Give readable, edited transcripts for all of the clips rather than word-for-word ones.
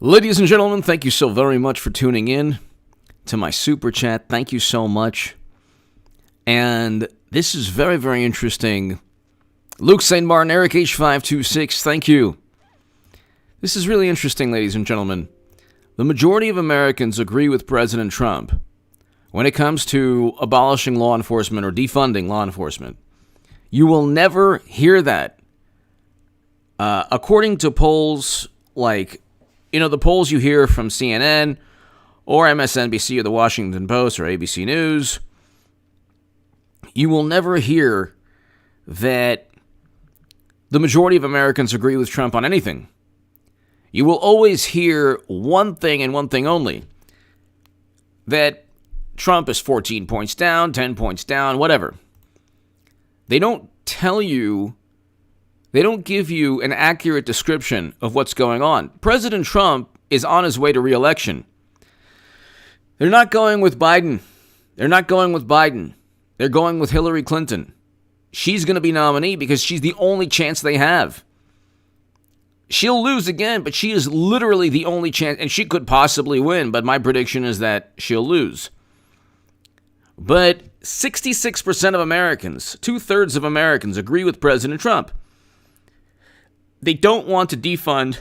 Ladies and gentlemen, thank you so very much for tuning in to my super chat. Thank you so much. And this is very, very interesting. Luke St. Martin, Eric H526, thank you. This is really interesting, ladies and gentlemen. The majority of Americans agree with President Trump when it comes to abolishing law enforcement or defunding law enforcement. You will never hear that. According to polls like, the polls you hear from CNN or MSNBC or the Washington Post or ABC News, you will never hear that the majority of Americans agree with Trump on anything. You will always hear one thing and one thing only, that Trump is 14 points down, 10 points down, whatever. They don't tell you, they don't give you an accurate description of what's going on. President Trump is on his way to re-election. They're not going with Biden. They're going with Hillary Clinton. She's going to be nominee because she's the only chance they have. She'll lose again, but she is literally the only chance, and she could possibly win, but my prediction is that she'll lose. But 66% of Americans, 2/3 of Americans, agree with President Trump. They don't want to defund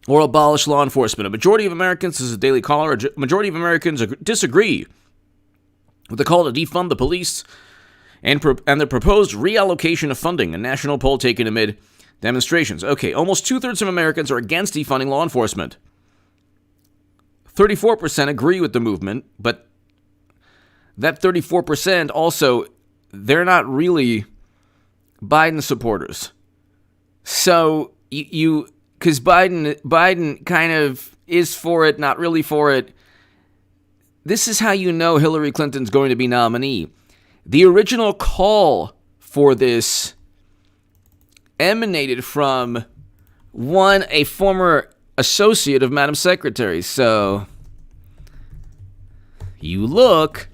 or abolish law enforcement. A majority of Americans, this is a Daily Caller, a majority of Americans disagree with the call to defund the police and the proposed reallocation of funding, a national poll taken amid demonstrations. Okay, almost 2/3 of Americans are against defunding law enforcement. 34% agree with the movement, but that 34% also, they're not really Biden supporters. So because Biden kind of is for it, not really for it. This is how you know Hillary Clinton's going to be nominee. The original call for this emanated from a former associate of Madam Secretary. So you look,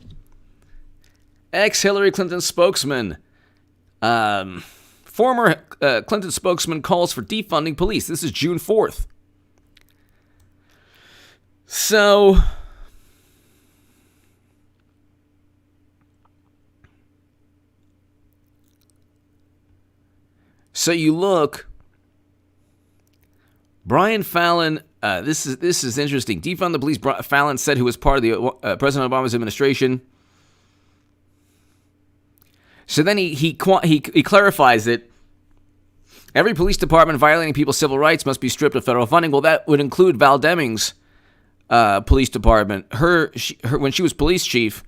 ex-Hillary Clinton spokesman, former Clinton spokesman calls for defunding police. This is June 4th. So you look, Brian Fallon, this is interesting. Defund the police, Fallon said, who was part of the President Obama's administration. So then he clarifies it. Every police department violating people's civil rights must be stripped of federal funding. Well, that would include Val Deming's police department. When she was police chief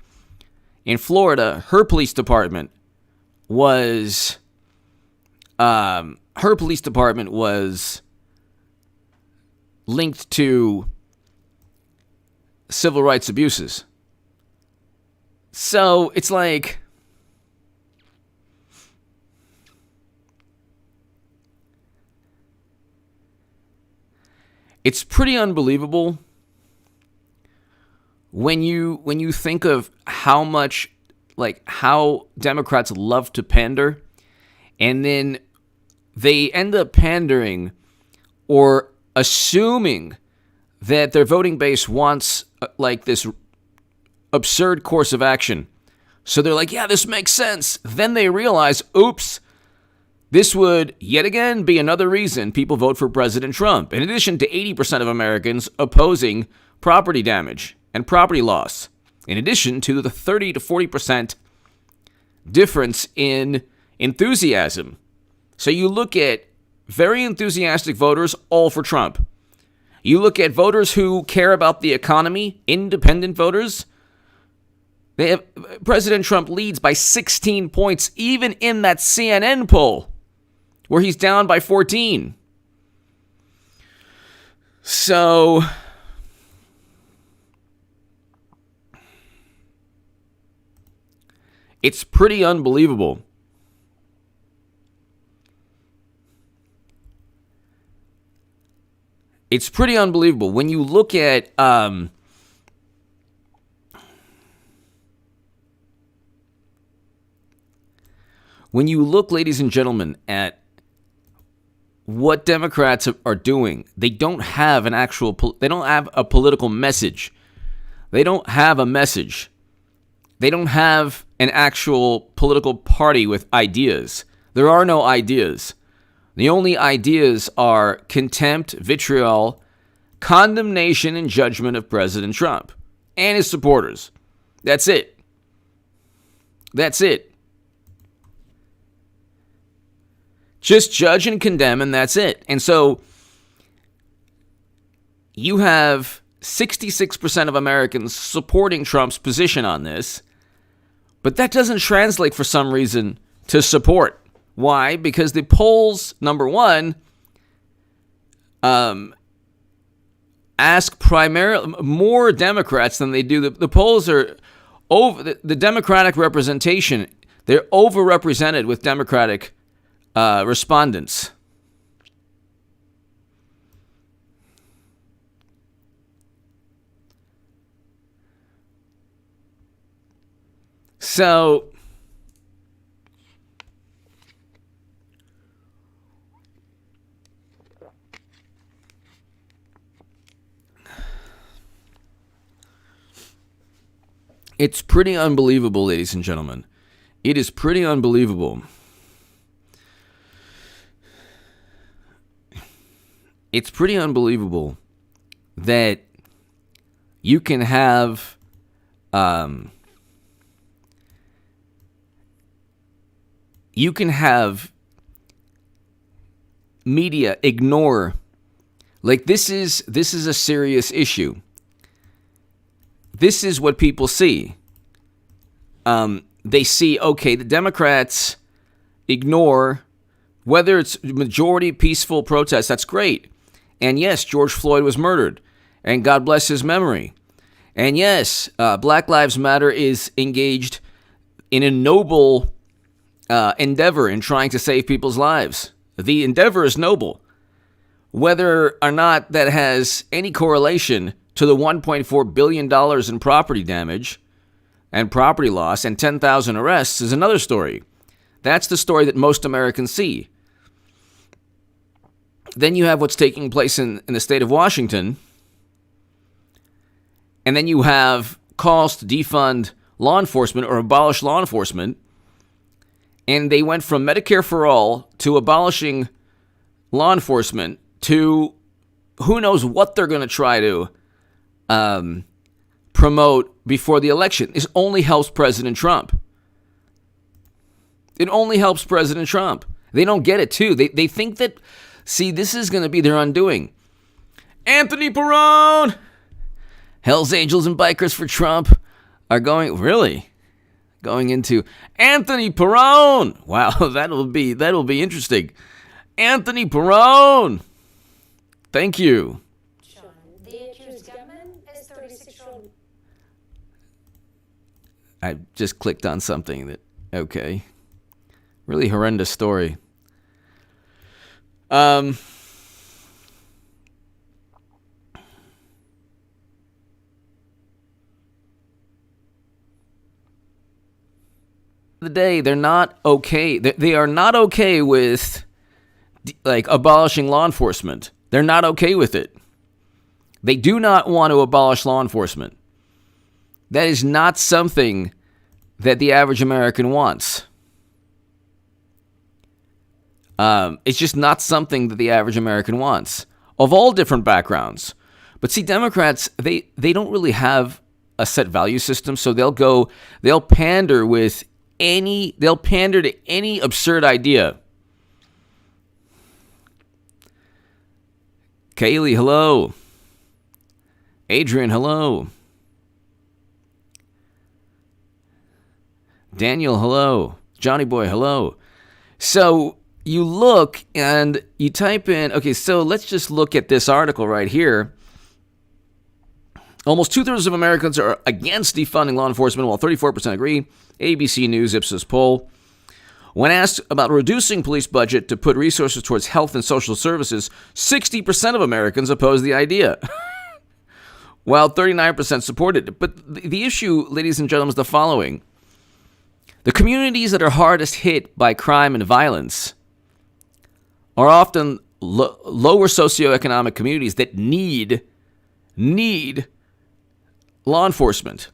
in Florida, her police department was linked to civil rights abuses. So it's like, it's pretty unbelievable when you think of how much, how Democrats love to pander, and then they end up pandering or assuming that their voting base wants this absurd course of action. So they're like, yeah, this makes sense. Then they realize, oops, this would, yet again, be another reason people vote for President Trump, in addition to 80% of Americans opposing property damage and property loss, in addition to the 30 to 40% difference in enthusiasm. So you look at very enthusiastic voters, all for Trump. You look at voters who care about the economy, independent voters. President Trump leads by 16 points, even in that CNN poll, where he's down by 14. So it's pretty unbelievable. It's pretty unbelievable when you look at ladies and gentlemen, at what Democrats are doing. They don't have they don't have a political message. They don't have a message. They don't have an actual political party with ideas. There are no ideas. The only ideas are contempt, vitriol, condemnation, and judgment of President Trump and his supporters. That's it. That's it. Just judge and condemn, and that's it. And so you have 66% of Americans supporting Trump's position on this, but that doesn't translate for some reason to support. Why? Because the polls, number one, ask primarily more Democrats than they do. The polls are over the Democratic representation. They're overrepresented with Democratic respondents. So it's pretty unbelievable, ladies and gentlemen. It is pretty unbelievable. It's pretty unbelievable that you can have media ignore, like, this is a serious issue. This is what people see. They see, okay, the Democrats ignore whether it's majority peaceful protests. That's great. And yes, George Floyd was murdered, and God bless his memory. And yes, Black Lives Matter is engaged in a noble endeavor in trying to save people's lives. The endeavor is noble. Whether or not that has any correlation to the $1.4 billion in property damage and property loss and 10,000 arrests is another story. That's the story that most Americans see. Then you have what's taking place in the state of Washington. And then you have calls to defund law enforcement or abolish law enforcement. And they went from Medicare for all to abolishing law enforcement to who knows what they're going to try to promote before the election. This only helps President Trump. It only helps President Trump. They don't get it, too. They think that, see, this is going to be their undoing. Anthony Perone! Hell's Angels and Bikers for Trump are going into Anthony Perone. Wow, that'll be interesting. Anthony Perone. Thank you. The accused gunman is 36-year-old. I just clicked on something that, okay. Really horrendous story. The day, they're not okay. They are not okay with, like, abolishing law enforcement. They're not okay with it. They do not want to abolish law enforcement. That is not something that the average American wants. It's just not something that the average American wants, of all different backgrounds. But see, Democrats, they don't really have a set value system, so they'll pander to any absurd idea. Kaylee, hello. Adrian, hello. Daniel, hello. Johnny Boy, hello. So you look and you type in, okay, so let's just look at this article right here. Almost 2/3 of Americans are against defunding law enforcement, while 34% agree. ABC News Ipsos poll. When asked about reducing police budget to put resources towards health and social services, 60% of Americans oppose the idea, while 39% supported it. But the issue, ladies and gentlemen, is the following. The communities that are hardest hit by crime and violence are often lower socioeconomic communities that need law enforcement.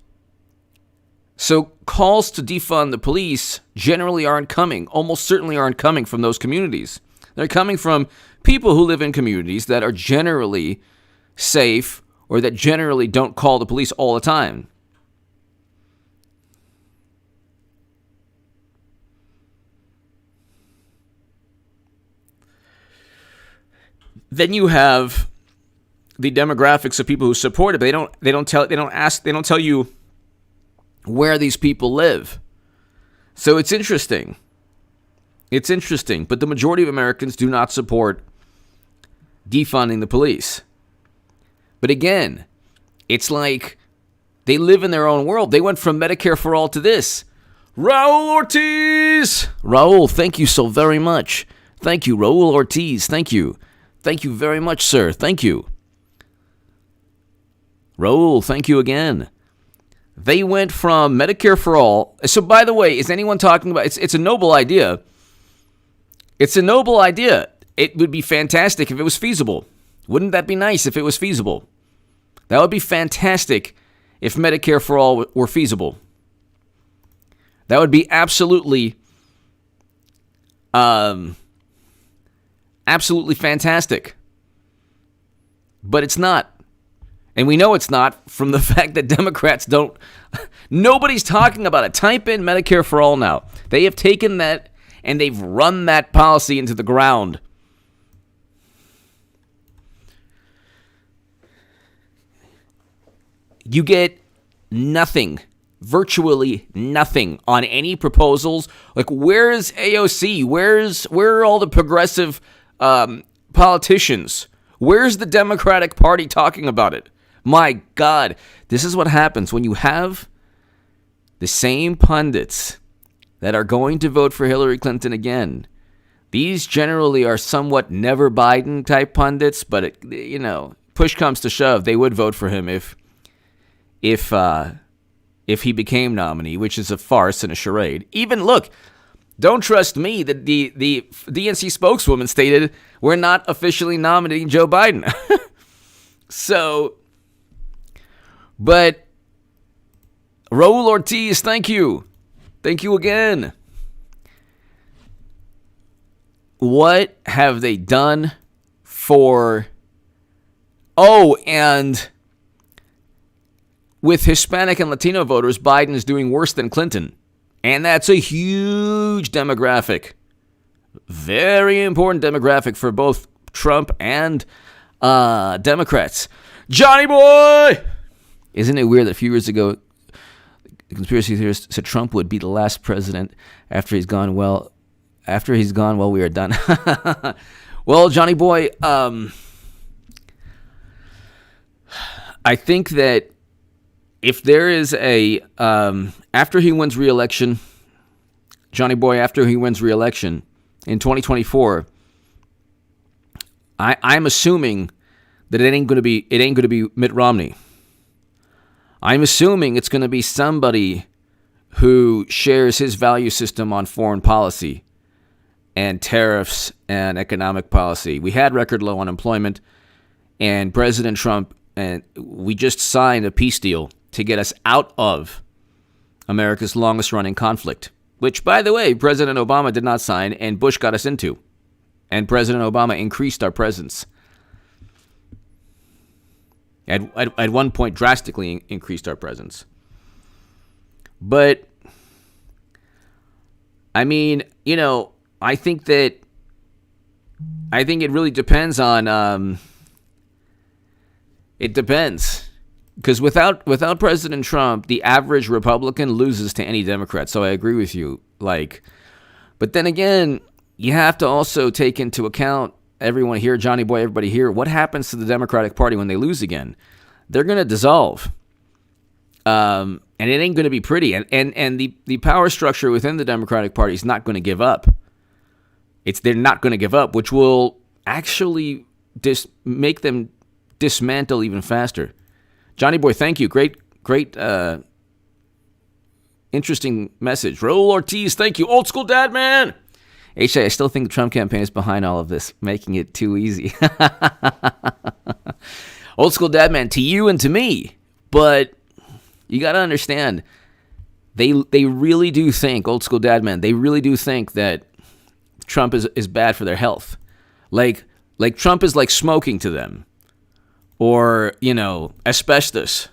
So calls to defund the police generally almost certainly aren't coming from those communities. They're coming from people who live in communities that are generally safe or that generally don't call the police all the time. Then you have the demographics of people who support it, but they don't tell you where these people live. So it's interesting. But the majority of Americans do not support defunding the police. But again, it's like they live in their own world. They went from Medicare for all to this. Raul Ortiz! Raul, thank you so very much. Thank you, Raul Ortiz. Thank you. Thank you very much, sir. Thank you. Raul, thank you again. They went from Medicare for all. So, by the way, is anyone talking about... It's a noble idea. It's a noble idea. It would be fantastic if it was feasible. Wouldn't that be nice if it was feasible? That would be fantastic if Medicare for all were feasible. That would be absolutely fantastic. But it's not. And we know it's not from the fact that Democrats don't... Nobody's talking about it. Type in Medicare for all now. They have taken that and they've run that policy into the ground. You get nothing, virtually nothing on any proposals. Like, where is AOC? Where are all the progressive politicians? Where's the Democratic Party talking about it? My God, this is what happens when you have the same pundits that are going to vote for Hillary Clinton again. These generally are somewhat never Biden type pundits, but push comes to shove, they would vote for him if he became nominee, which is a farce and a charade. Even look, don't trust me. The DNC spokeswoman stated we're not officially nominating Joe Biden. So, but Raul Ortiz, thank you. Thank you again. What have they done for... Oh, and with Hispanic and Latino voters, Biden is doing worse than Clinton. And that's a huge demographic. Very important demographic for both Trump and Democrats. Johnny boy! Isn't it weird that a few years ago, the conspiracy theorists said Trump would be the last president after he's gone? Well, we are done. Well, Johnny boy, I think that if there is a, after he wins re-election, Johnny boy, after he wins re-election in 2024, I'm assuming that it ain't going to be Mitt Romney. I'm assuming it's going to be somebody who shares his value system on foreign policy and tariffs and economic policy. We had record low unemployment, and President Trump, and we just signed a peace deal to get us out of America's longest-running conflict, which, by the way, President Obama did not sign, and Bush got us into. And President Obama increased our presence. At one point, drastically increased our presence. But, I mean, I think it really depends on, it depends. Because without President Trump, the average Republican loses to any Democrat. So I agree with you. But then again, you have to also take into account everyone here, Johnny boy, everybody here. What happens to the Democratic Party when they lose again? They're going to dissolve. And it ain't going to be pretty. And the power structure within the Democratic Party is not going to give up. They're not going to give up, which will actually make them dismantle even faster. Johnny boy, thank you. Great, interesting message. Raul Ortiz, thank you. Old school dad, man. HA, I still think the Trump campaign is behind all of this, making it too easy. Old school dad man, to you and to me. But you got to understand, they really do think, old school dad man, they really do think that Trump is bad for their health. Like Trump is like smoking to them. Or, asbestos.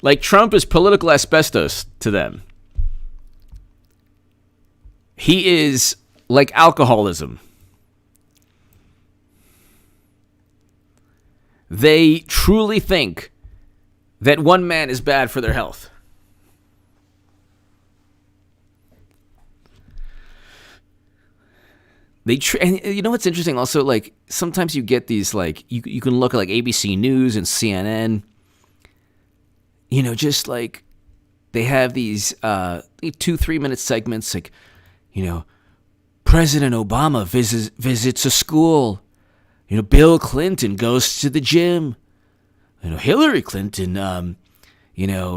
Like Trump is political asbestos to them. He is like alcoholism. They truly think that one man is bad for their health. And you know what's interesting? Also, like sometimes you get these like you can look at like ABC News and CNN. Just like they have these 2-3 minute segments like, President Obama visits a school. Bill Clinton goes to the gym. Hillary Clinton,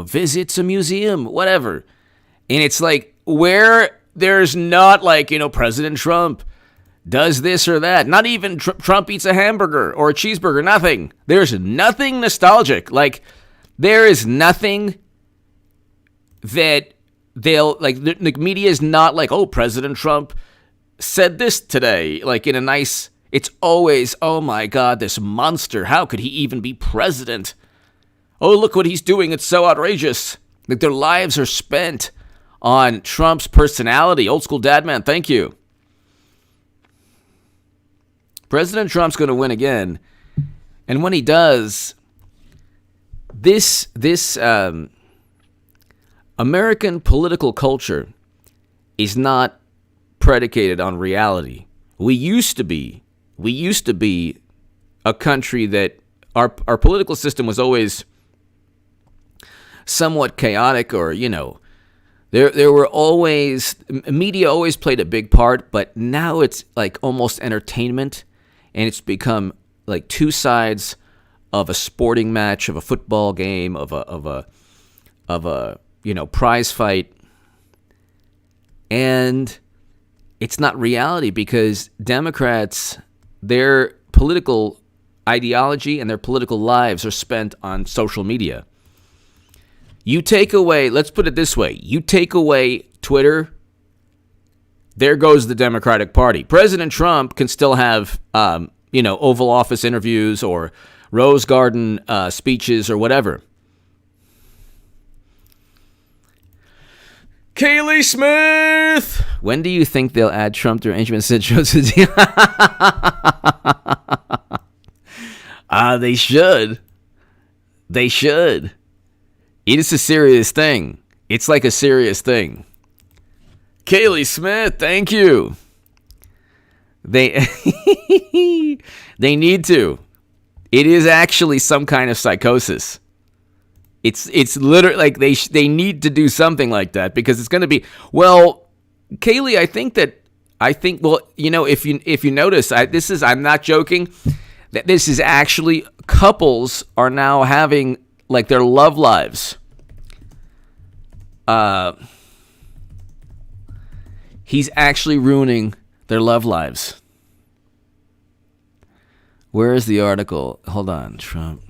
visits a museum, whatever. And it's like where there's not like, President Trump does this or that. Not even Trump eats a hamburger or a cheeseburger. Nothing. There's nothing nostalgic. Like there is nothing that they'll like. The media is not like, oh, President Trump said this today. Like in a nice. It's always, oh my God, this monster. How could he even be president? Oh, look what he's doing. It's so outrageous. Like their lives are spent on Trump's personality. Old school dad man, thank you. President Trump's going to win again. And when he does, this American political culture is not predicated on reality. We used to be a country that our political system was always somewhat chaotic, or there were always media always played a big part, but now it's like almost entertainment, and it's become like two sides of a sporting match, of a football game, of a prize fight, and it's not reality because Democrats, their political ideology and their political lives are spent on social media. You take away, let's put it this way, you take away Twitter, there goes the Democratic Party. President Trump can still have, Oval Office interviews or Rose Garden speeches or whatever. Kaylee Smith! When do you think they'll add Trump to arrangement situations? They should. They should. It is a serious thing. It's like a serious thing. Kaylee Smith, thank you. They they need to. It is actually some kind of psychosis. It's literally like they need to do something like that because it's going to be, well, Kaylee, I think well, if you notice, I'm not joking, that this is actually, couples are now having like their love lives. He's actually ruining their love lives. Where is the article? Hold on, Trump.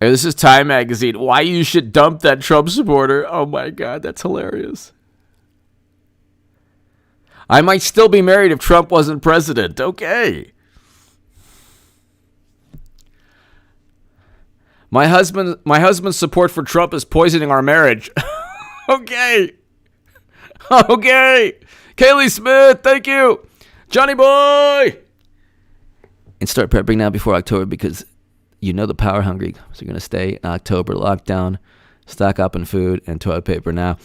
Hey, this is Time Magazine. Why you should dump that Trump supporter? Oh my God, that's hilarious. I might still be married if Trump wasn't president. Okay. My husband's support for Trump is poisoning our marriage. Okay. Okay. Kaylee Smith, thank you. Johnny boy. And start prepping now before October because the power hungry. So you're going to stay in October lockdown, stock up on food and toilet paper now.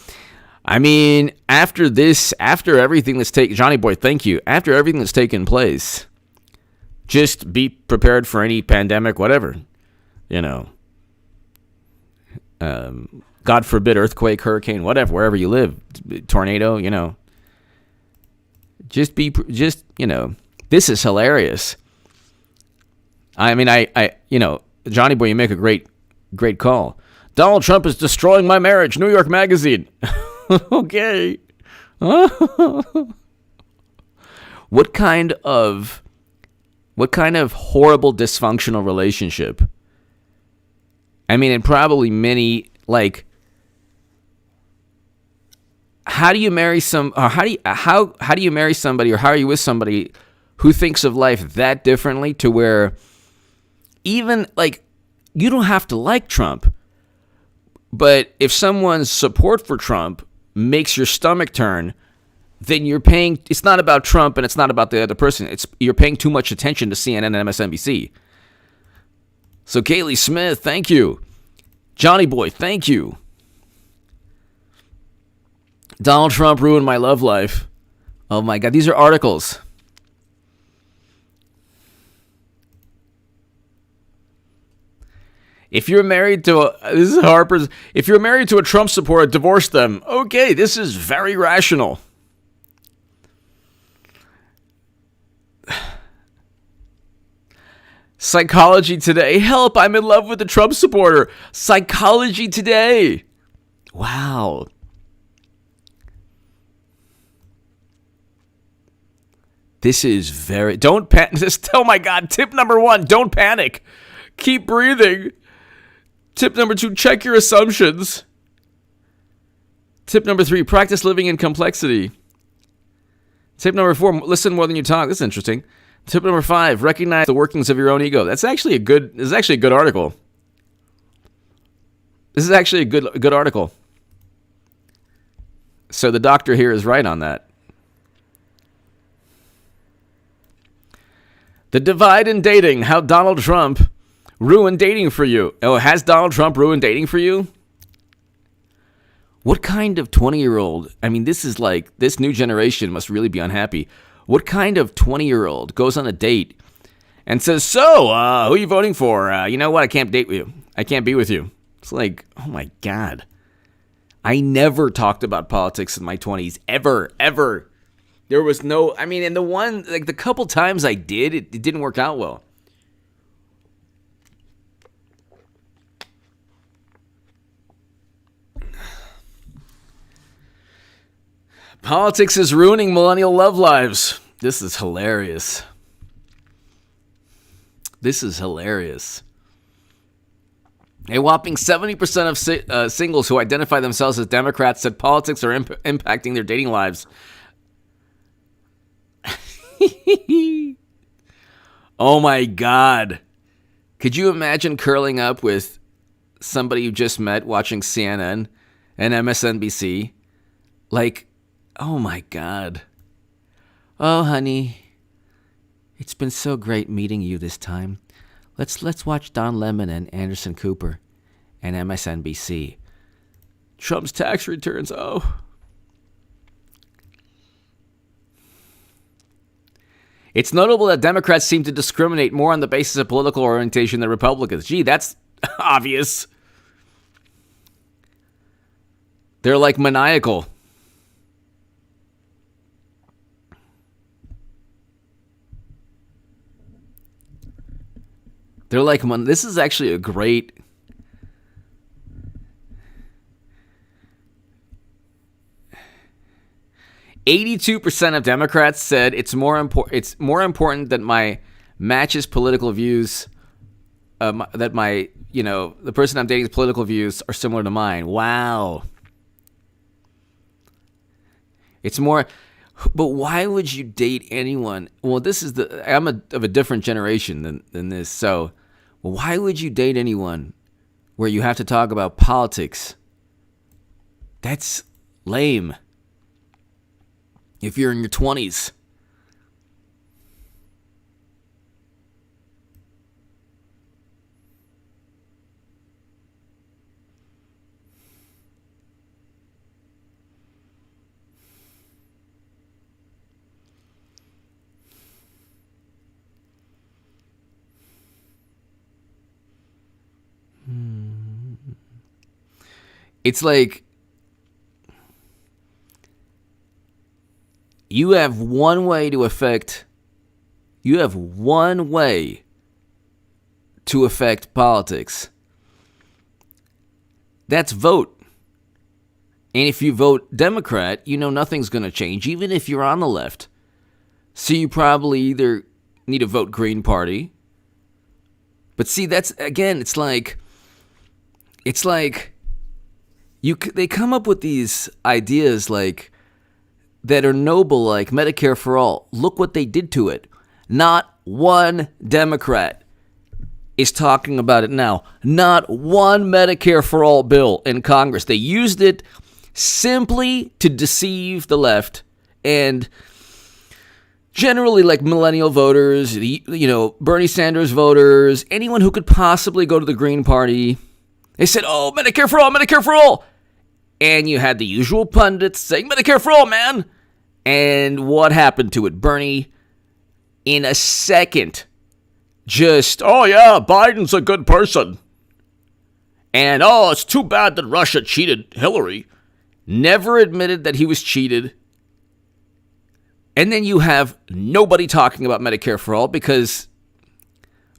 I mean, after everything that's taken, Johnny boy, thank you. After everything that's taken place, just be prepared for any pandemic, whatever. God forbid, earthquake, hurricane, whatever, wherever you live, tornado, just this is hilarious. I mean, Johnny boy, you make a great Great call. Donald Trump is destroying my marriage. New York Magazine. Okay. What kind of horrible dysfunctional relationship? I mean, and probably many, like, how do you marry how do you marry somebody, or how are you with somebody who thinks of life that differently, to where even, like, you don't have to like Trump, but if someone's support for Trump makes your stomach turn, then you're paying, it's not about Trump and it's not about the other person. You're paying too much attention to CNN and MSNBC. So Kaylee Smith, thank you. Johnny Boy, thank you. Donald Trump ruined my love life. Oh my God, these are articles. If you're married to this is Harper's. If you're married to a Trump supporter, divorce them. Okay, this is very rational. Psychology Today. Help, I'm in love with a Trump supporter. Psychology Today. Wow. This is very... Don't panic. Oh my God. Tip number 1, don't panic. Keep breathing. Tip number 2, check your assumptions. Tip number 3, practice living in complexity. Tip number 4, listen more than you talk. This is interesting. Tip number 5, recognize the workings of your own ego. This is actually a good article. This is actually a good article. So the doctor here is right on that. The divide in dating, how Donald Trump ruined dating for you. Oh, has Donald Trump ruined dating for you? What kind of 20-year-old, I mean, this is like, this new generation must really be unhappy. What kind of 20-year-old goes on a date and says, so, who are you voting for? You know what? I can't date with you. I can't be with you. It's like, oh my God. I never talked about politics in my 20s. Ever. There was no, I mean, and the couple times I did, it didn't work out well. Politics is ruining millennial love lives. This is hilarious. A whopping 70% of singles who identify themselves as Democrats said politics are impacting their dating lives. Oh my God. Could you imagine curling up with somebody you just met watching CNN and MSNBC? Like, oh my God. Oh, honey, it's been so great meeting you this time. Let's watch Don Lemon and Anderson Cooper and MSNBC. Trump's tax returns, oh. It's notable that Democrats seem to discriminate more on the basis of political orientation than Republicans. Gee, that's obvious. They're like maniacal. They're like, this is actually a great... "82% of Democrats said it's more important that my matches political views, that my, the person I'm dating's political views are similar to mine." Wow. It's more, but why would you date anyone? Well, I'm of a different generation than this, so why would you date anyone where you have to talk about politics? That's lame. If you're in your 20s. It's like you have one way to affect politics. That's vote. And if you vote Democrat, you know nothing's going to change, even if you're on the left. So you probably either need to vote Green Party. But see, that's, again, it's like they come up with these ideas like that are noble, like Medicare for all. Look what they did to it. Not one Democrat is talking about it now. Not one Medicare for all bill in Congress. They used it simply to deceive the left and generally like millennial voters, Bernie Sanders voters, anyone who could possibly go to the Green Party. They said, oh, Medicare for all, Medicare for all. And you had the usual pundits saying, Medicare for all, man. And what happened to it? Bernie, in a second, just, oh yeah, Biden's a good person. And, oh, it's too bad that Russia cheated Hillary. Never admitted that he was cheated. And then you have nobody talking about Medicare for all because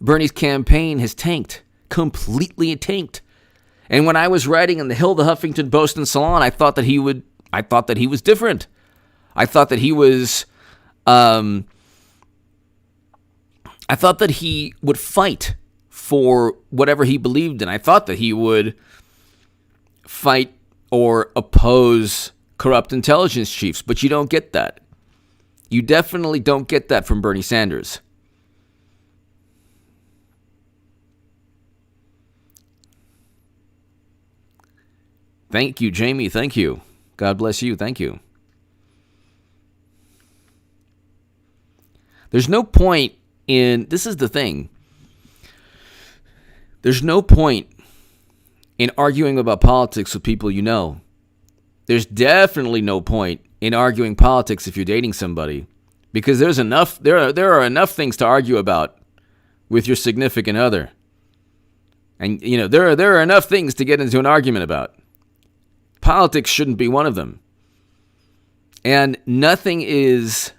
Bernie's campaign has tanked. Completely tanked. And when I was writing in the Huffington Post and Salon, I thought that he was different. I thought that he was, I thought that he would fight for whatever he believed in. I thought that he would fight or oppose corrupt intelligence chiefs, but you don't get that. You definitely don't get that from Bernie Sanders. Thank you, Jamie. Thank you. God bless you. Thank you. There's no point in, this is the thing. There's no point in arguing about politics with people you know. There's definitely no point in arguing politics if you're dating somebody, because there are enough things to argue about with your significant other. And there are enough things to get into an argument about. Politics shouldn't be one of them. And nothing is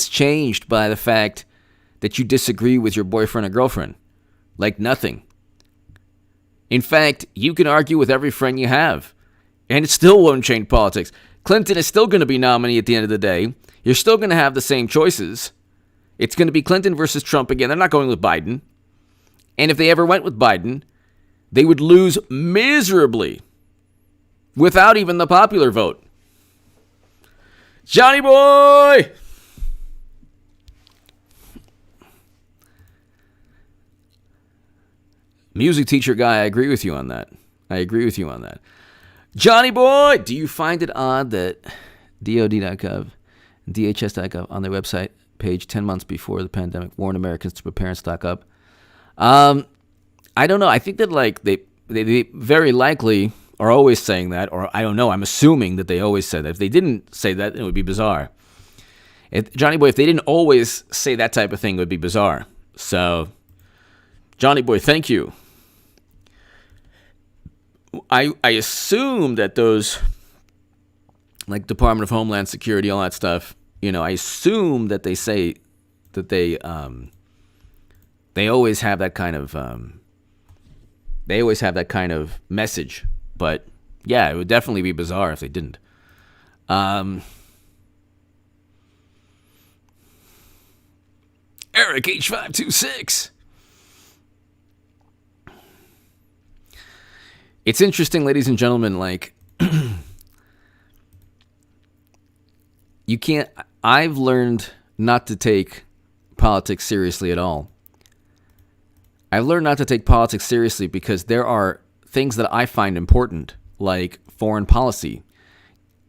changed by the fact that you disagree with your boyfriend or girlfriend. Like nothing. In fact, you can argue with every friend you have, and it still won't change politics. Clinton is still going to be nominee at the end of the day. You're still going to have the same choices. It's going to be Clinton versus Trump again. They're not going with Biden. And if they ever went with Biden, they would lose miserably without even the popular vote. Johnny boy! Music teacher guy, I agree with you on that. Johnny boy, do you find it odd that DOD.gov and DHS.gov on their website page 10 months before the pandemic warned Americans to prepare and stock up? I don't know. I think that they very likely are always saying that, or I don't know. I'm assuming that they always said that. If they didn't say that, it would be bizarre. Johnny boy, if they didn't always say that type of thing, it would be bizarre. So, Johnny boy, thank you. I assume that those, like Department of Homeland Security, all that stuff, I assume that they say that they always have that kind of message. But yeah, it would definitely be bizarre if they didn't. Eric H526. It's interesting, ladies and gentlemen, I've learned not to take politics seriously at all. I've learned not to take politics seriously because there are things that I find important, like foreign policy.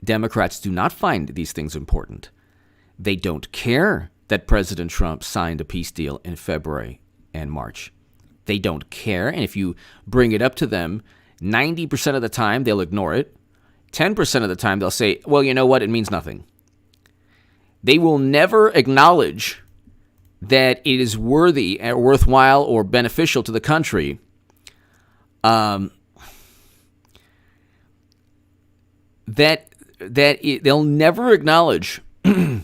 Democrats do not find these things important. They don't care that President Trump signed a peace deal in February and March. They don't care, and if you bring it up to them, 90% of the time they'll ignore it. 10% of the time they'll say, well, you know what, it means nothing. They will never acknowledge that it is worthy or worthwhile or beneficial to the country they'll never acknowledge that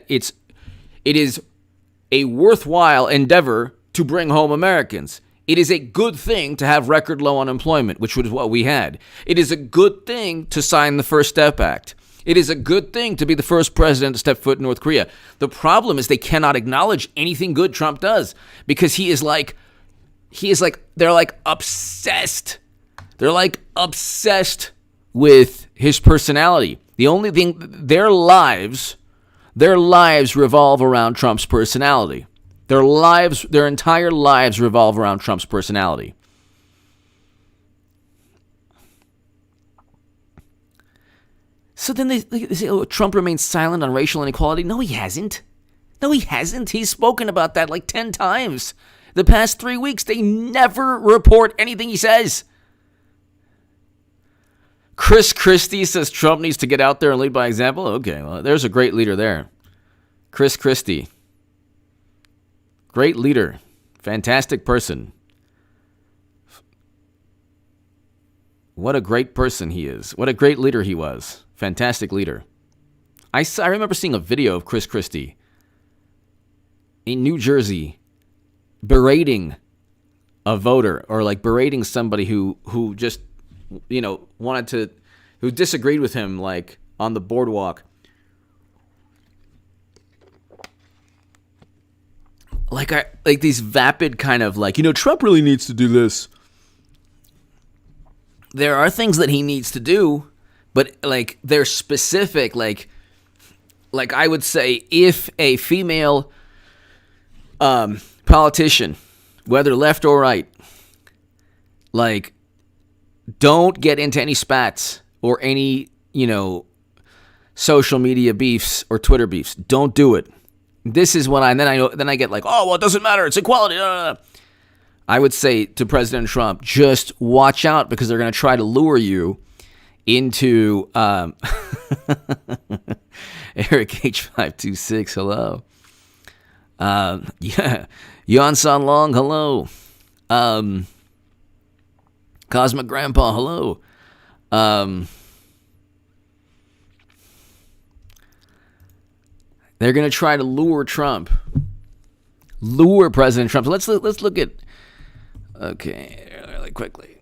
it is a worthwhile endeavor to bring home Americans. It is a good thing to have record low unemployment, which was what we had. It is a good thing to sign the First Step Act. It is a good thing to be the first president to step foot in North Korea. The problem is they cannot acknowledge anything good Trump does because they're like obsessed. They're like obsessed with his personality. The only thing, their lives revolve around Trump's personality. Their entire lives revolve around Trump's personality. So then they say, oh, Trump remains silent on racial inequality. No, he hasn't. He's spoken about that like 10 times. The past 3 weeks, they never report anything he says. Chris Christie says Trump needs to get out there and lead by example. Okay, well, there's a great leader there. Chris Christie. Great leader. Fantastic person. What a great person he is. What a great leader he was. Fantastic leader. I remember seeing a video of Chris Christie in New Jersey berating a voter or like berating somebody who just, who disagreed with him like on the boardwalk. Like these vapid kind of like, Trump really needs to do this. There are things that he needs to do, but like they're specific. Like I would say, if a female politician, whether left or right, like don't get into any spats or any social media beefs or Twitter beefs. Don't do it. This is when then I get like, oh well, it doesn't matter. It's equality. I would say to President Trump, just watch out because they're going to try to lure you into Eric H526. Hello. Yeah. Yon San Long. Hello. Cosmic Grandpa. Hello. They're going to try to lure Trump. Lure President Trump. So let's look at. Okay, really quickly.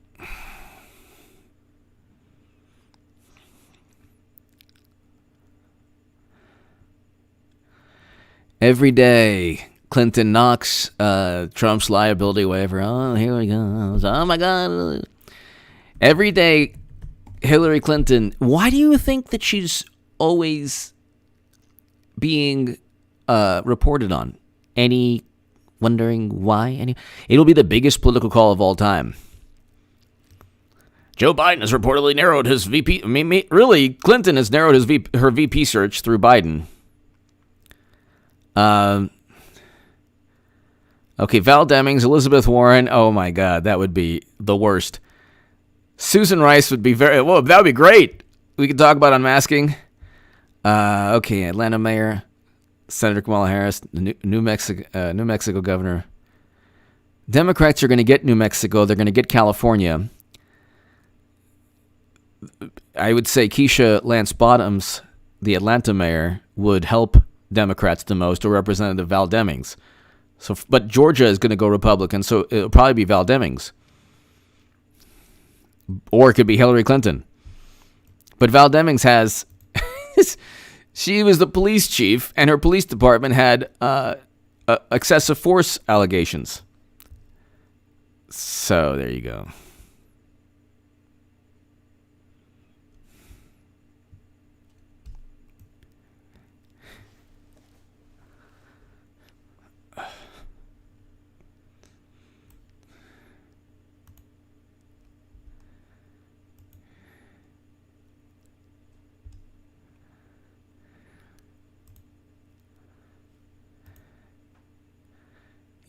Every day, Clinton knocks Trump's liability waiver. Oh, here we go. Oh, my God. Every day, Hillary Clinton. Why do you think that she's always being reported on? Any wondering why? It'll be the biggest political call of all time. Joe Biden has reportedly narrowed his VP. Really, Clinton has narrowed her VP search through Biden. Okay, Val Demings, Elizabeth Warren. Oh my God, that would be the worst. Susan Rice would be that would be great. We could talk about unmasking. Okay, Atlanta Mayor, Senator Kamala Harris, New Mexico Governor. Democrats are going to get New Mexico. They're going to get California. I would say Keisha Lance Bottoms, the Atlanta mayor, would help Democrats the most, or Representative Val Demings. So, but Georgia is going to go Republican, so it'll probably be Val Demings. Or it could be Hillary Clinton. But Val Demings has... she was the police chief, and her police department had excessive force allegations. So, there you go.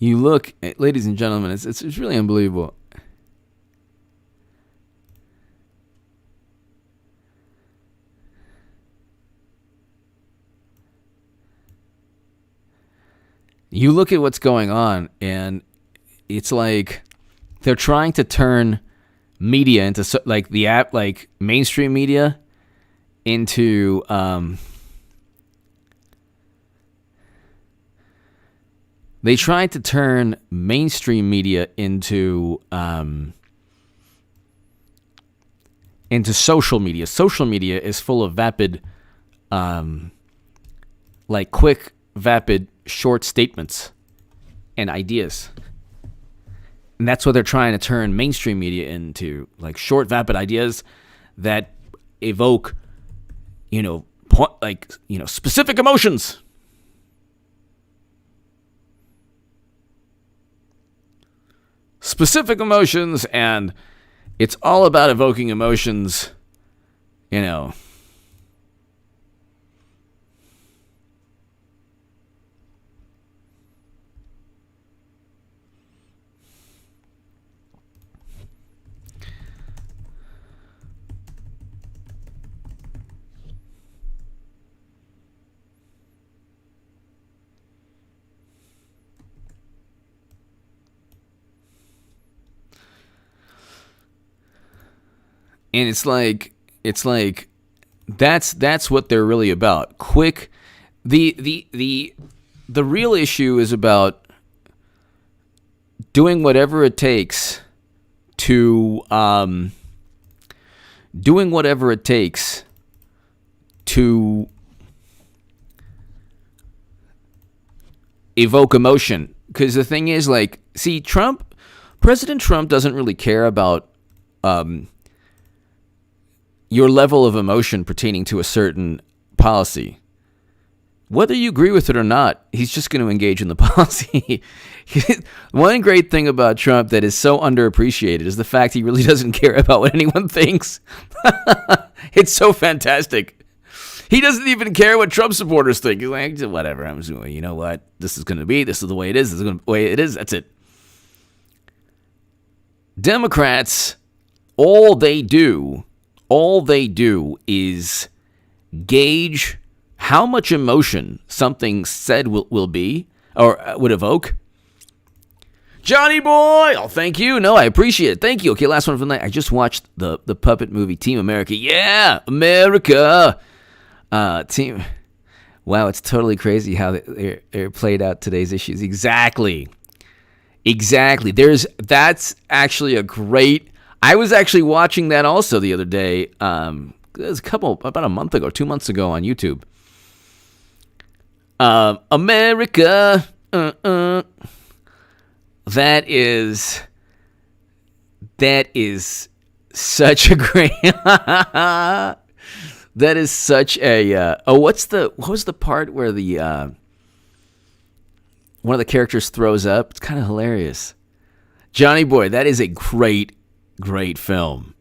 You look, ladies and gentlemen, it's really unbelievable. You look at what's going on, and it's like they're trying to turn media into like mainstream media into They tried to turn mainstream media into social media. Social media is full of vapid, quick, vapid, short statements and ideas. And that's what they're trying to turn mainstream media into, like short, vapid ideas that evoke, specific emotions. Specific emotions, and it's all about evoking emotions, And it's like that's what they're really about. Quick, the real issue is about doing whatever it takes to evoke emotion. Because the thing is, President Trump doesn't really care about your level of emotion pertaining to a certain policy. Whether you agree with it or not, he's just going to engage in the policy. One great thing about Trump that is so underappreciated is the fact he really doesn't care about what anyone thinks. It's so fantastic. He doesn't even care what Trump supporters think. He's like, whatever, I'm just going, you know what? This is going to be, this is the way it is, this is the way it is, that's it. Democrats, all they do is gauge how much emotion something said will be or would evoke. Johnny boy, oh, thank you. No, I appreciate it. Thank you. Okay, last one for the night. I just watched the puppet movie Team America. Yeah, America. Team. Wow, it's totally crazy how they're played out today's issues. Exactly. That's actually a great. I was actually watching that also the other day. It was about a month ago, 2 months ago on YouTube. America. That is such a great. That is such a. What was the part where the one of the characters throws up? It's kind of hilarious. Johnny Boy. That is a great film.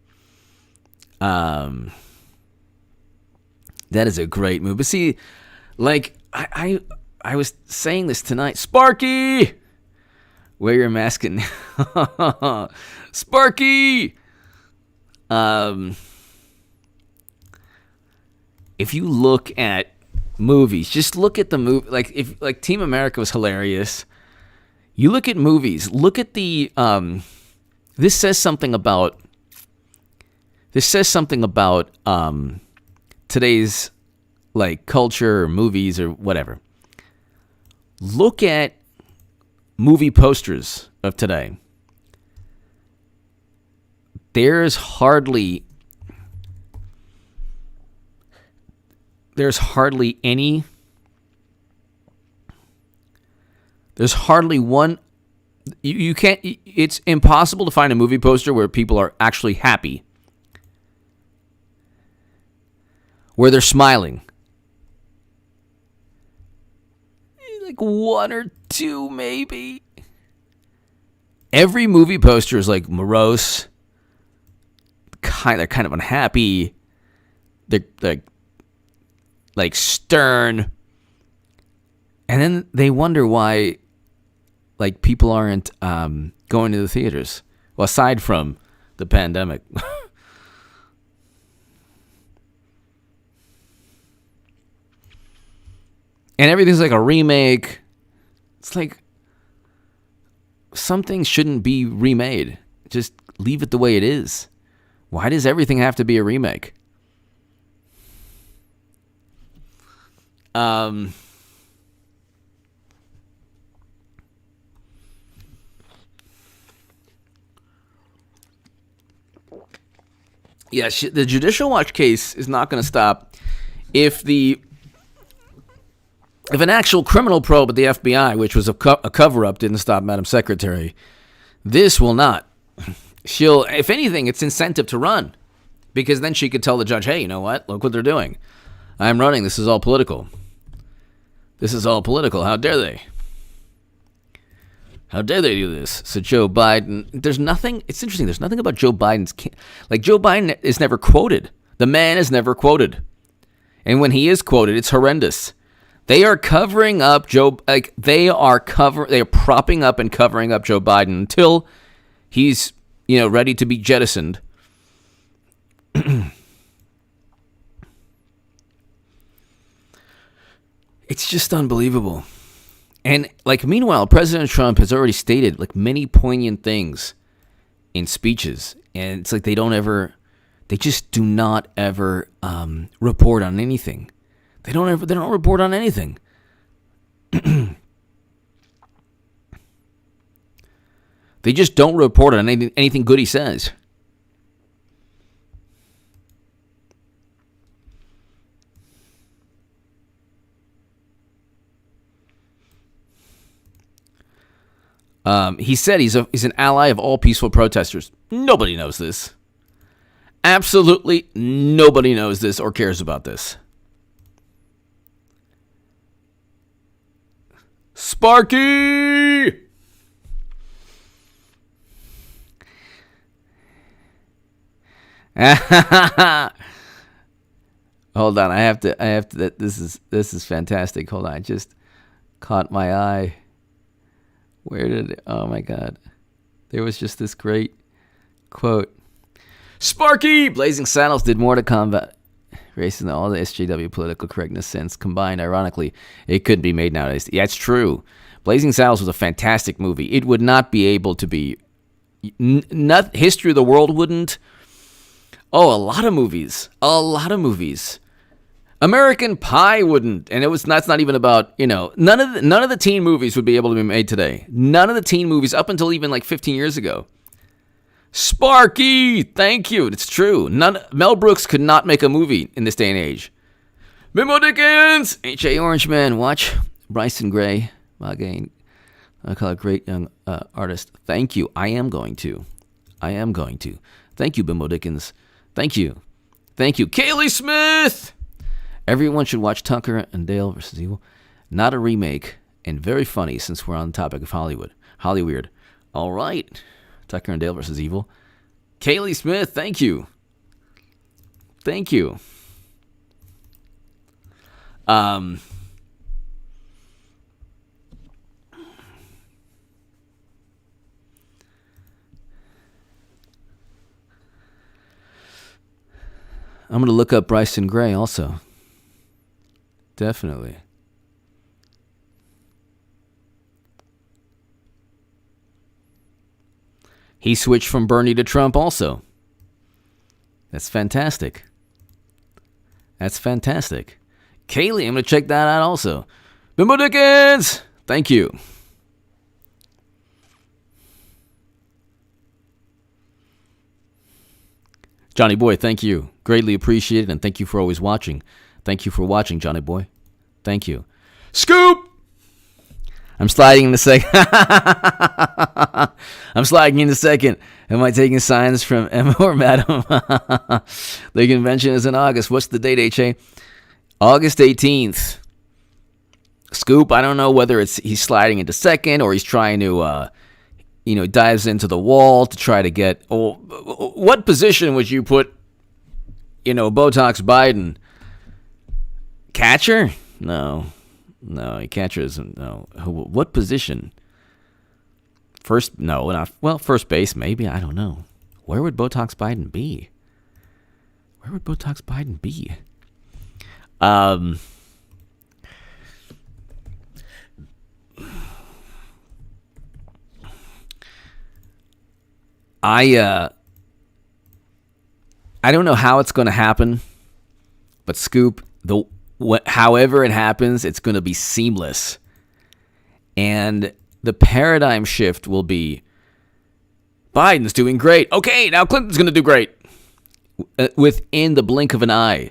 That is a great movie. But see, I was saying this tonight. Sparky, wear your mask and Sparky. If you look at movies, just look at the movie. If Team America was hilarious, you look at movies. Look at the. This says something about today's culture or movies or whatever. Look at movie posters of today. There's hardly one. You can't. It's impossible to find a movie poster where people are actually happy, where they're smiling. Like one or two, maybe. Every movie poster is morose. They're kind of unhappy. They're stern, and then they wonder why. People aren't going to the theaters. Well, aside from the pandemic. And everything's like a remake. It's like some things shouldn't be remade. Just leave it the way it is. Why does everything have to be a remake? Yes, the Judicial Watch case is not going to stop if an actual criminal probe at the FBI, which was a cover-up, didn't stop Madam Secretary. This will not. She'll, if anything, it's incentive to run, because then she could tell the judge, hey, you know what? Look what they're doing. I'm running. This is all political. This is all political. How dare they? How dare they do this? So Joe Biden, there's nothing, it's interesting, there's nothing about Joe Biden's, like Joe Biden is never quoted. The man is never quoted. And when he is quoted, it's horrendous. They are covering up they are propping up and covering up Joe Biden until he's, ready to be jettisoned. It's just unbelievable. And meanwhile, President Trump has already stated many poignant things in speeches, and it's they just do not ever report on anything. They don't report on anything. They just don't report on anything good he says. He said he's an ally of all peaceful protesters. Nobody knows this. Absolutely nobody knows this or cares about this. Sparky! Hold on, I have to. This is fantastic. Hold on, I just caught my eye. Oh my God. There was just this great quote. Sparky! Blazing Saddles did more to combat racism than all the SJW political correctness since combined. Ironically, it couldn't be made nowadays. Yeah, it's true. Blazing Saddles was a fantastic movie. It would not be able to be. History of the World wouldn't. Oh, a lot of movies. American Pie wouldn't, and that's not even about, none of the teen movies would be able to be made today. None of the teen movies up until even 15 years ago. Sparky, thank you. It's true. Mel Brooks could not make a movie in this day and age. Mimo Dickens, H.A. Orangeman, watch Bryson Gray, again, I call a great young artist. Thank you. I am going to. Thank you, Bimbo Dickens. Thank you. Kaylee Smith. Everyone should watch Tucker and Dale vs. Evil. Not a remake, and very funny since we're on the topic of Hollywood. Hollyweird. All right. Tucker and Dale vs. Evil. Kaylee Smith, thank you. I'm going to look up Bryson Gray also. Definitely. He switched from Bernie to Trump also. That's fantastic. Kaylee, I'm going to check that out also. Bimbo Dickens, thank you. Johnny Boy, thank you. Greatly appreciated, and thank you for always watching. Thank you for watching, Johnny Boy. Thank you. Scoop! I'm sliding in a second. Am I taking signs from Emma or Madam? The convention is in August. What's the date, H.A.? August 18th. Scoop, I don't know whether he's sliding into second or he's trying to, dives into the wall to try to get... what position would you put, Botox Biden? Catcher? No, catcher isn't. No. What position? First? No, not. Well, first base, maybe. I don't know. Where would Botox Biden be? I don't know how it's going to happen, but Scoop, however it happens, it's going to be seamless. And the paradigm shift will be, Biden's doing great. Okay, now Clinton's going to do great. within the blink of an eye.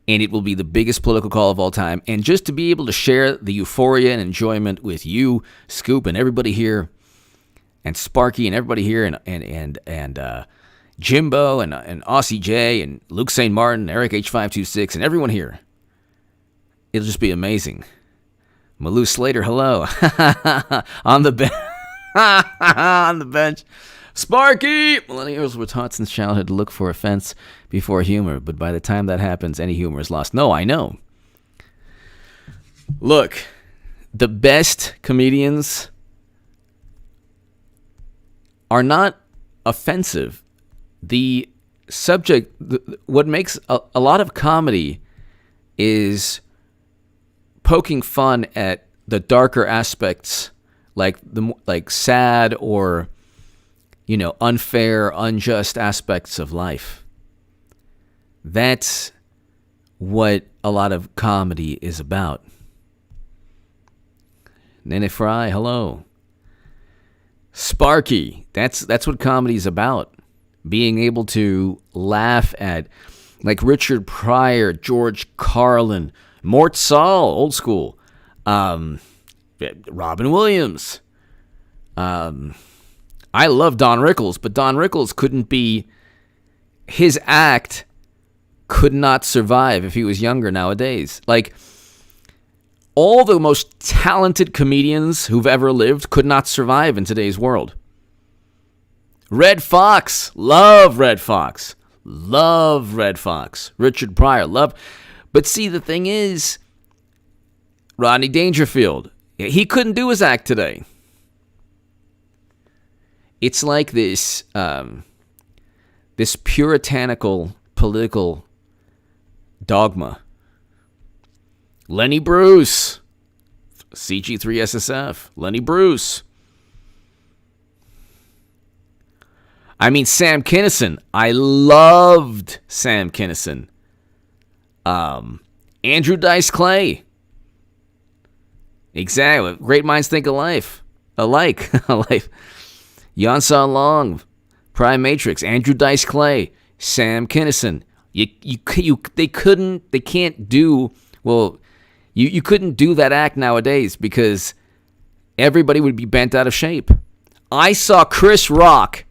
And it will be the biggest political call of all time. And just to be able to share the euphoria and enjoyment with you, Scoop, and everybody here, and Sparky and everybody here, and Jimbo and Aussie J and Luke St. Martin, Eric H526, and everyone here. It'll just be amazing. Malou Slater, hello. On the bench. On the bench. Sparky! Millennials were taught since childhood to look for offense before humor, but by the time that happens, any humor is lost. No, I know. Look, the best comedians are not offensive. The subject, what makes a lot of comedy is poking fun at the darker aspects, like sad or unfair, unjust aspects of life. That's what a lot of comedy is about. Nene Fry, hello. Sparky, that's what comedy is about. Being able to laugh at, like Richard Pryor, George Carlin, Mort Saul, old school, Robin Williams. I love Don Rickles, but Don Rickles his act could not survive if he was younger nowadays. Like, all the most talented comedians who've ever lived could not survive in today's world. Red Fox, love Red Fox. Love Red Fox. Richard Pryor, love. But see, the thing is, Rodney Dangerfield, he couldn't do his act today. It's like this puritanical political dogma. Lenny Bruce, CG3SSF, Lenny Bruce. I mean, Sam Kinison. I loved Sam Kinison. Andrew Dice Clay. Exactly. Great minds think alike. Yansa Long, Prime Matrix, Andrew Dice Clay, Sam Kinison. You couldn't do that act nowadays because everybody would be bent out of shape. I saw Chris Rock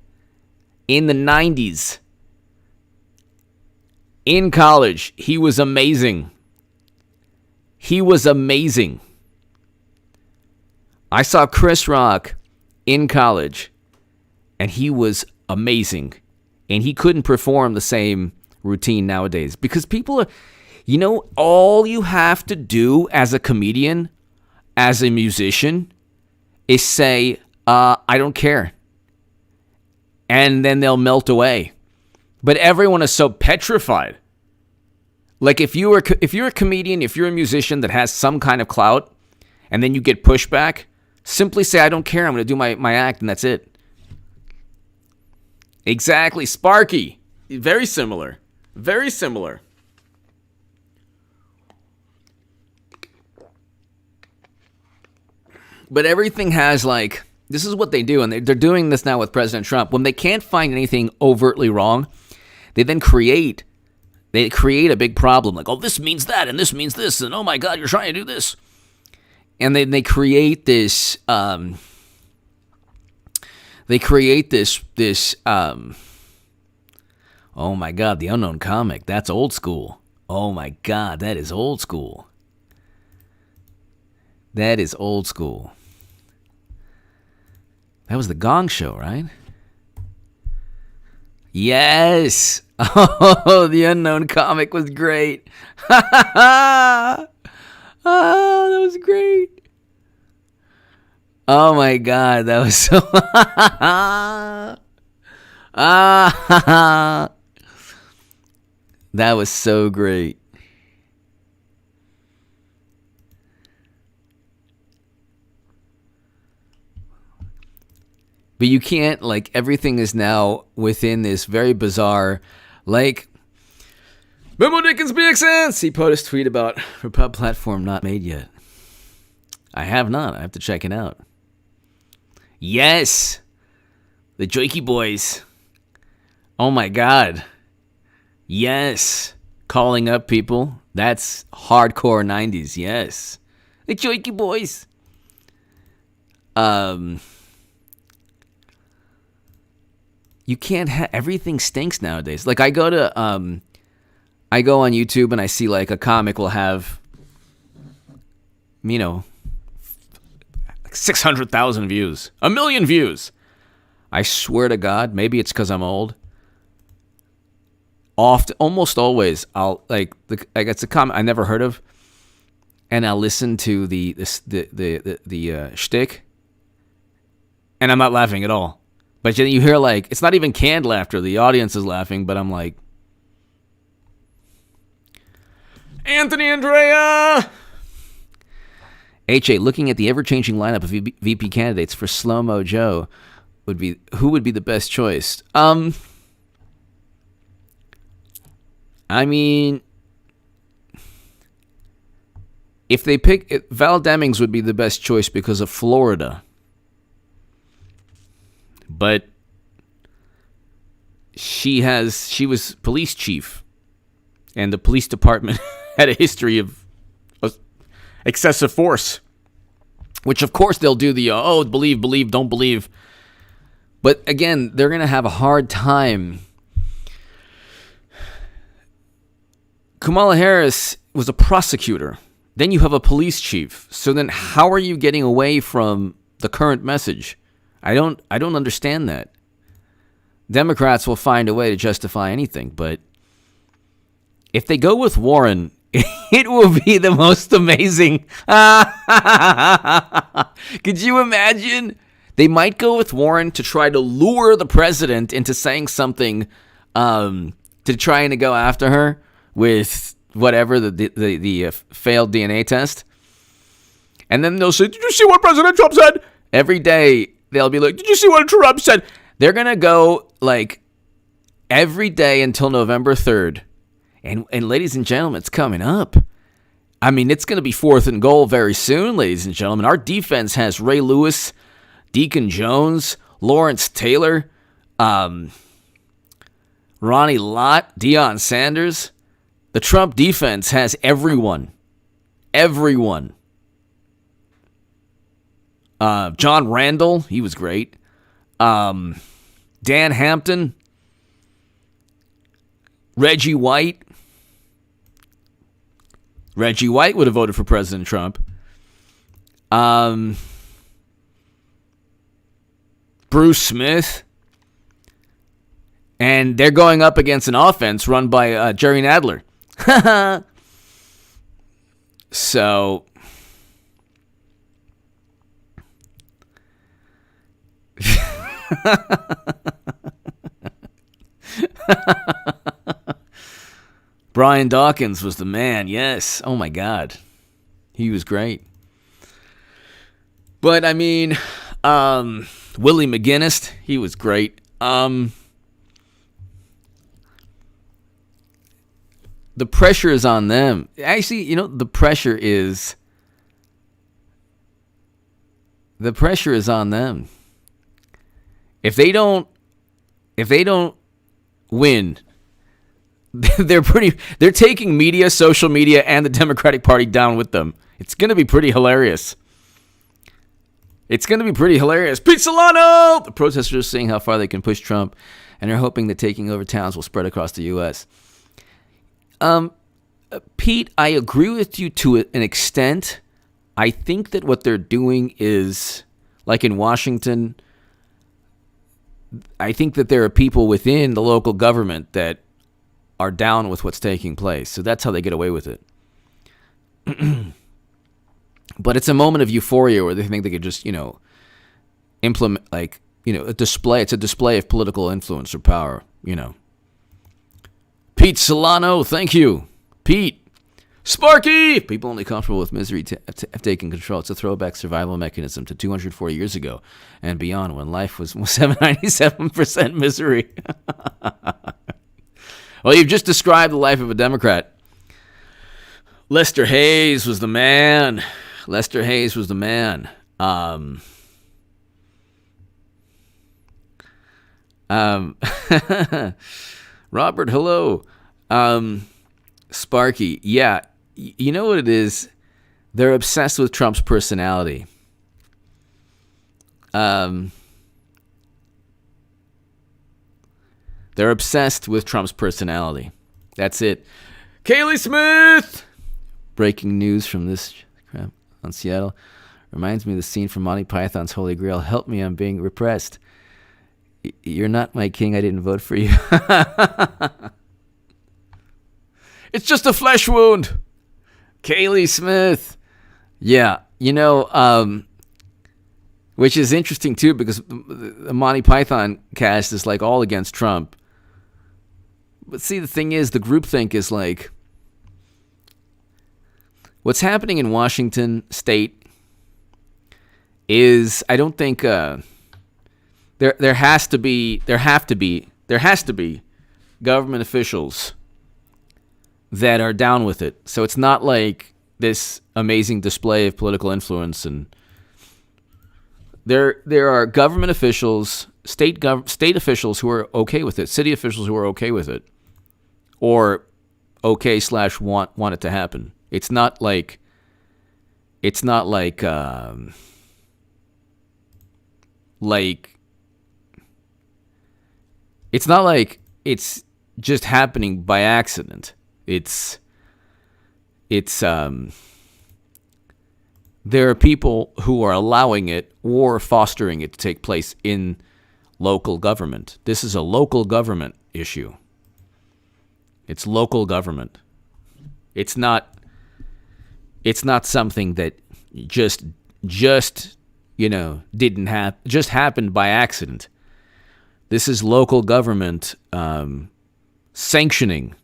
in the 90s in college. He was amazing. I saw Chris Rock in college, and he was amazing. And he couldn't perform the same routine nowadays because people are, all you have to do as a comedian, as a musician, is say, I don't care. And then they'll melt away. But everyone is so petrified. Like if you're a comedian, if you're a musician that has some kind of clout, and then you get pushback, simply say, I don't care. I'm going to do my act, and that's it. Exactly. Sparky. Very similar. Very similar. But everything has this is what they do, and they're doing this now with President Trump. When they can't find anything overtly wrong, they then create a big problem. Like, oh, this means that, and this means this, and oh my God, you're trying to do this. And then they create this, oh my God, the unknown comic. That's old school. Oh my God, that is old school. That is old school. That was the Gong Show, right? Yes. Oh, the unknown comic was great. Oh, that was great. Oh my God, that was so. That was so great. But you can't, everything is now within this very bizarre, Memo Dickens BXN! He posted a tweet about Repub platform not made yet. I have not. I have to check it out. Yes! The Joikey Boys. Oh my God. Yes. Calling up people. That's hardcore 90s. Yes. The Choiky Boys. You can't have... Everything stinks nowadays. Like, I go on YouTube and I see, like, a comic will have, 600,000 views. 1 million views. I swear to God, maybe it's because I'm old. Almost always, I'll like it's a comment I never heard of, and I'll listen to the shtick, and I'm not laughing at all. But then you hear like it's not even canned laughter; the audience is laughing, but I'm like, Anthony Andrea. HA, looking at the ever-changing lineup of VP candidates for Slow Mo Joe, who would be the best choice? I mean, if they pick... Val Demings would be the best choice because of Florida. But she was police chief. And the police department had a history of excessive force. Which, of course, they'll do the, believe, don't believe. But, again, they're going to have a hard time... Kamala Harris was a prosecutor. Then you have a police chief. So then how are you getting away from the current message? I don't understand that. Democrats will find a way to justify anything, but if they go with Warren, it will be the most amazing. Could you imagine? They might go with Warren to try to lure the president into saying something to trying to go after her with whatever, the failed DNA test. And then they'll say, did you see what President Trump said? Every day they'll be like, did you see what Trump said? They're going to go like every day until November 3rd. And ladies and gentlemen, it's coming up. I mean, it's going to be 4th and goal very soon, ladies and gentlemen. Our defense has Ray Lewis, Deacon Jones, Lawrence Taylor, Ronnie Lott, Deion Sanders. The Trump defense has everyone. Everyone. John Randall, he was great. Dan Hampton. Reggie White. Reggie White would have voted for President Trump. Bruce Smith. And they're going up against an offense run by Jerry Nadler. So, Brian Dawkins was the man, yes. Oh my God. He was great. But I mean, Willie McGinnis, he was great. The pressure is on them. Actually, the pressure is on them. If they don't win, they're taking media, social media, and the Democratic Party down with them. It's going to be pretty hilarious. Pete Solano! The protesters are seeing how far they can push Trump, and are hoping that taking over towns will spread across the U.S. Pete, I agree with you to an extent. I think that what they're doing is, like in Washington, I think that there are people within the local government that are down with what's taking place. So that's how they get away with it. But it's a moment of euphoria where they think they could just, implement, a display. It's a display of political influence or power, Pete Solano, thank you. Pete. Sparky! People only comfortable with misery have taken control. It's a throwback survival mechanism to 240 years ago and beyond when life was 97% misery. Well, you've just described the life of a Democrat. Lester Hayes was the man. Robert, hello. Sparky, yeah. You know what it is? They're obsessed with Trump's personality. They're obsessed with Trump's personality. That's it. Kaylee Smith! Breaking news from this crap on Seattle. Reminds me of the scene from Monty Python's Holy Grail. Help me, I'm being repressed. You're not my king, I didn't vote for you. It's just a flesh wound. Kaylee Smith. Yeah, which is interesting too, because the Monty Python cast is like all against Trump. But see, the thing is, the groupthink is like, what's happening in Washington State is, I don't think there has to be government officials that are down with it. So it's not like this amazing display of political influence, and there are government officials, state officials who are okay with it, city officials who are okay with it, or okay / want it to happen. It's not like it's not like it's just happening by accident. There are people who are allowing it or fostering it to take place in local government. This is a local government issue. It's local government. It's not something that just happened by accident. This is local government sanctioning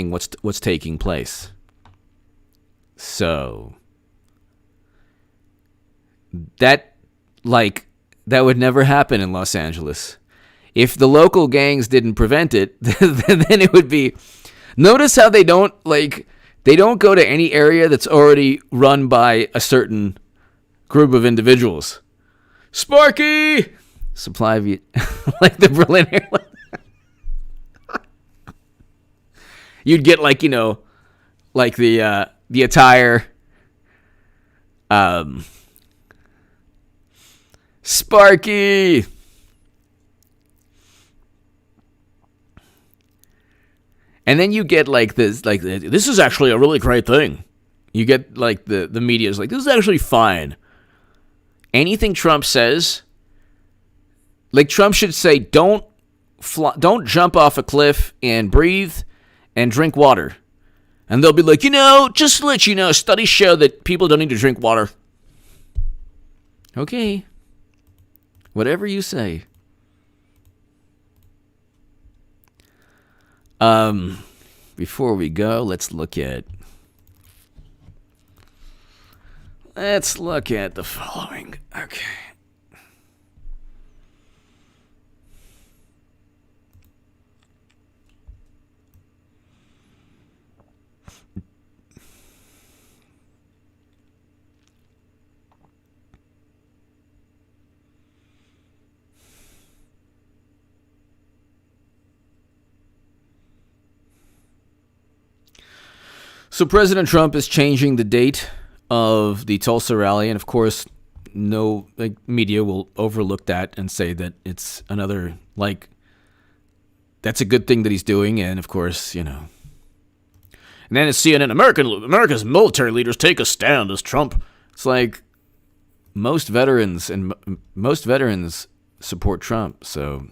what's taking place. So that would never happen in Los Angeles. If the local gangs didn't prevent it, then it would be. Notice how they don't go to any area that's already run by a certain group of individuals. Sparky! Supply of like the Berlin Airlines. You'd get the attire. Sparky! And then you get this is actually a really great thing. You get the media's like, this is actually fine. Anything Trump says, Trump should say, don't jump off a cliff and breathe and drink water. And they'll be like, just to let you know, studies show that people don't need to drink water. Okay. Whatever you say. Before we go, let's look at the following. Okay. So President Trump is changing the date of the Tulsa rally, and of course, no media will overlook that and say that it's another that's a good thing that he's doing, and of course, And then it's CNN, America's military leaders take a stand as Trump. It's like most veterans support Trump, so.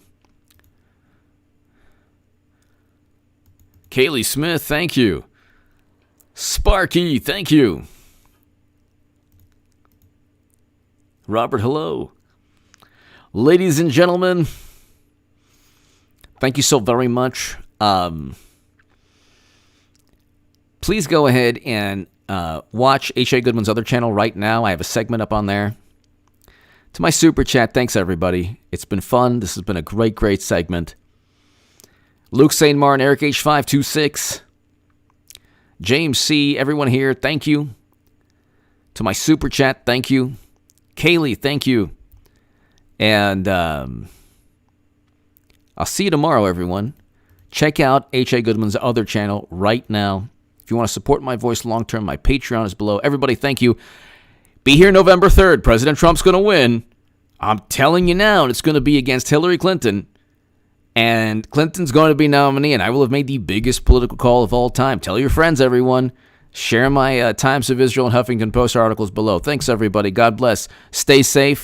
Kaylee Smith, thank you. Sparky, thank you. Robert, hello. Ladies and gentlemen, thank you so very much. Please go ahead and watch H.A. Goodman's other channel right now. I have a segment up on there. To my super chat, thanks everybody. It's been fun. This has been a great, great segment. Luke St. Martin, Eric H526. James C., everyone here, thank you. To my super chat, thank you. Kaylee, thank you. And I'll see you tomorrow, everyone. check out H.A. Goodman's other channel right now. If you want to support my voice long term, my Patreon is below. Everybody, thank you. Be here November 3rd. President Trump's going to win. I'm telling you now, it's going to be against Hillary Clinton. And Clinton's going to be nominee, and I will have made the biggest political call of all time. Tell your friends, everyone. Share my Times of Israel and Huffington Post articles below. Thanks, everybody. God bless. Stay safe.